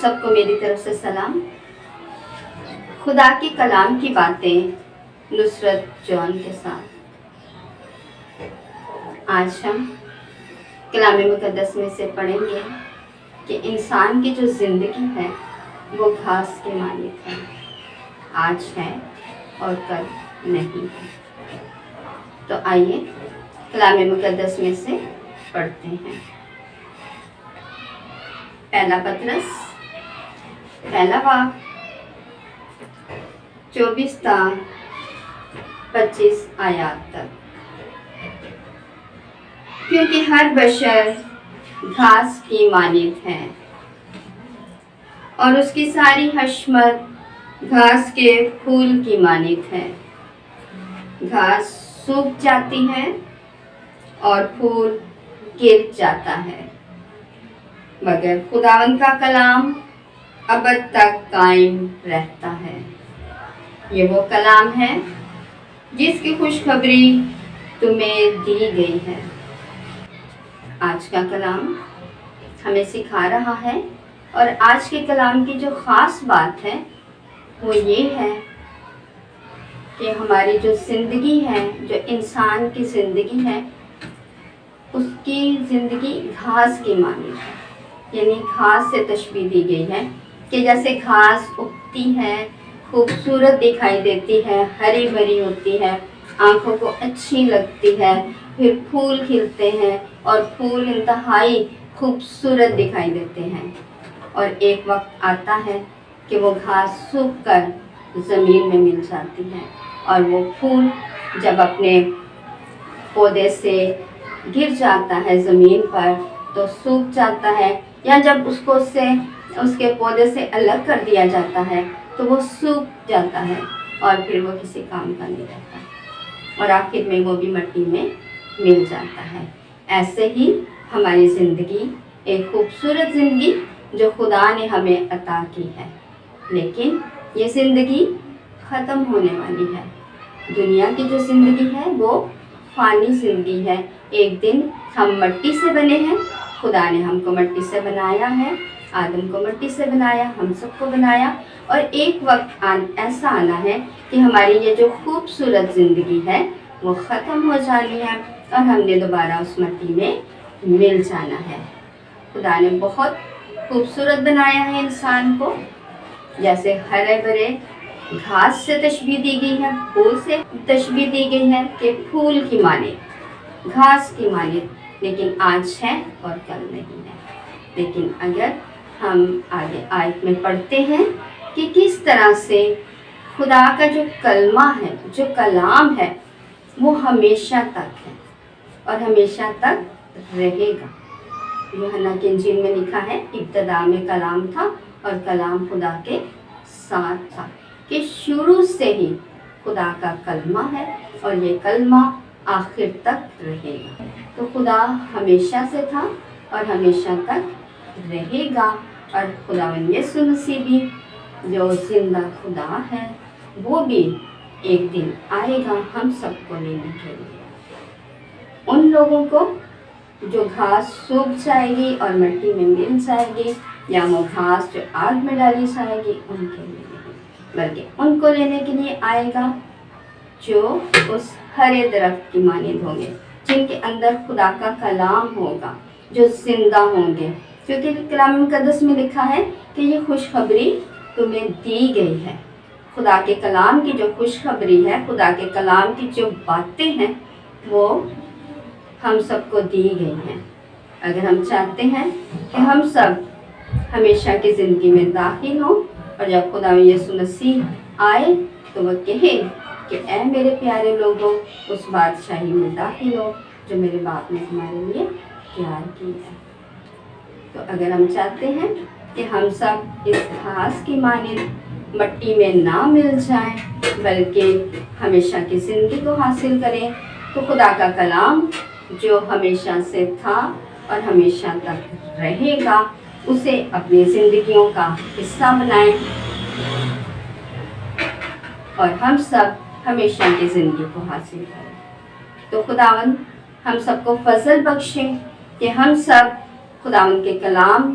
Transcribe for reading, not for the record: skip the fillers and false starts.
سب کو میری طرف سے سلام۔ خدا کے کلام کی باتیں نصرت جون کے ساتھ۔ آج ہم کلام مقدس میں سے پڑھیں گے کہ انسان کی جو زندگی ہے وہ گھاس کے مانند ہے، آج ہے اور کل نہیں ہے۔ تو آئیے کلام مقدس میں سے پڑھتے ہیں۔ پہلا پطرس پہلا باب 24 تا 25 آیات تک۔ کیونکہ ہر بشر گھاس کی مانند ہے اور اس کی ساری حشمت گھاس کے پھول کی مانند ہے۔ گھاس سوکھ جاتی ہے اور پھول گر جاتا ہے، مگر خداوند کا کلام ابد تک قائم رہتا ہے۔ یہ وہ کلام ہے جس کی خوشخبری تمہیں دی گئی ہے۔ آج کا کلام ہمیں سکھا رہا ہے، اور آج کے کلام کی جو خاص بات ہے وہ یہ ہے کہ ہماری جو زندگی ہے، جو انسان کی زندگی ہے، اس کی زندگی گھاس کی مانند ہے۔ یعنی گھاس سے تشبیہ دی گئی ہے کہ جیسے گھاس اگتی ہے، خوبصورت دکھائی دیتی ہے، ہری بھری ہوتی ہے، آنکھوں کو اچھی لگتی ہے، پھر پھول کھلتے ہیں اور پھول انتہائی خوبصورت دکھائی دیتے ہیں، اور ایک وقت آتا ہے کہ وہ گھاس سوکھ کر زمین میں مل جاتی ہے، اور وہ پھول جب اپنے پودے سے گر جاتا ہے زمین پر تو سوکھ جاتا ہے، یا جب اس کے پودے سے الگ کر دیا جاتا ہے تو وہ سوکھ جاتا ہے اور پھر وہ کسی کام کا نہیں رہتا، اور آخر میں وہ بھی مٹی میں مل جاتا ہے۔ ایسے ہی ہماری زندگی ایک خوبصورت زندگی جو خدا نے ہمیں عطا کی ہے، لیکن یہ زندگی ختم ہونے والی ہے۔ دنیا کی جو زندگی ہے وہ فانی زندگی ہے۔ ایک دن ہم مٹی سے بنے ہیں، خدا نے ہم کو مٹی سے بنایا ہے، آدم کو مٹی سے بنایا، ہم سب کو بنایا، اور ایک وقت ایسا آنا ہے کہ ہماری یہ جو خوبصورت زندگی ہے وہ ختم ہو جانی ہے، اور ہم نے دوبارہ اس مٹی میں مل جانا ہے۔ خدا نے بہت خوبصورت بنایا ہے انسان کو، جیسے ہرے بھرے گھاس سے تشبیہ دی گئی ہے، پھول سے تشبیہ دی گئی ہے کہ پھول کی مانند، گھاس کی مانند، لیکن آج ہے اور کل نہیں ہے۔ لیکن اگر ہم آگے آیت میں پڑھتے ہیں کہ کس طرح سے خدا کا جو کلمہ ہے، جو کلام ہے، وہ ہمیشہ تک ہے اور ہمیشہ تک رہے گا۔ یوحنا کی انجیل میں لکھا ہے، ابتدا میں کلام تھا اور کلام خدا کے ساتھ تھا، کہ شروع سے ہی خدا کا کلمہ ہے اور یہ کلمہ آخر تک رہے گا۔ تو خدا ہمیشہ سے تھا اور ہمیشہ تک رہے گا، اور خداوند یسوع مسیح بھی جو زندہ خدا ہے وہ بھی ایک دن آئے گا ہم سب کو لینے کے لیے۔ ان لوگوں کو جو گھاس سوکھ جائے گی اور مٹی میں مل جائے گی، یا وہ گھاس جو آگ میں ڈالی جائے گی، ان کے لیے نہیں، بلکہ ان کو لینے کے لیے آئے گا جو اس ہرے درخت کی مانند ہوں گے، جن کے اندر خدا کا کلام ہوگا، جو زندہ ہوں گے۔ کیونکہ کلام مقدس میں لکھا ہے کہ یہ خوشخبری تمہیں دی گئی ہے۔ خدا کے کلام کی جو خوشخبری ہے، خدا کے کلام کی جو باتیں ہیں، وہ ہم سب کو دی گئی ہیں۔ اگر ہم چاہتے ہیں کہ ہم سب ہمیشہ کی زندگی میں داخل ہوں، اور جب خدا یسوع مسیح آئے تو وہ کہے کہ اے میرے پیارے لوگوں، اس بادشاہی میں داخل ہو جو میرے باپ نے تمہارے لیے تیار کی ہے۔ تو اگر ہم چاہتے ہیں کہ ہم سب اس گھاس کی مانند مٹی میں نہ مل جائیں بلکہ ہمیشہ کی زندگی کو حاصل کریں، تو خدا کا کلام جو ہمیشہ سے تھا اور ہمیشہ تک رہے گا، اسے اپنی زندگیوں کا حصہ بنائیں، اور ہم سب ہمیشہ کی زندگی کو حاصل کریں۔ تو خداوند ہم سب کو فضل بخشے کہ ہم سب خداوند کے کلام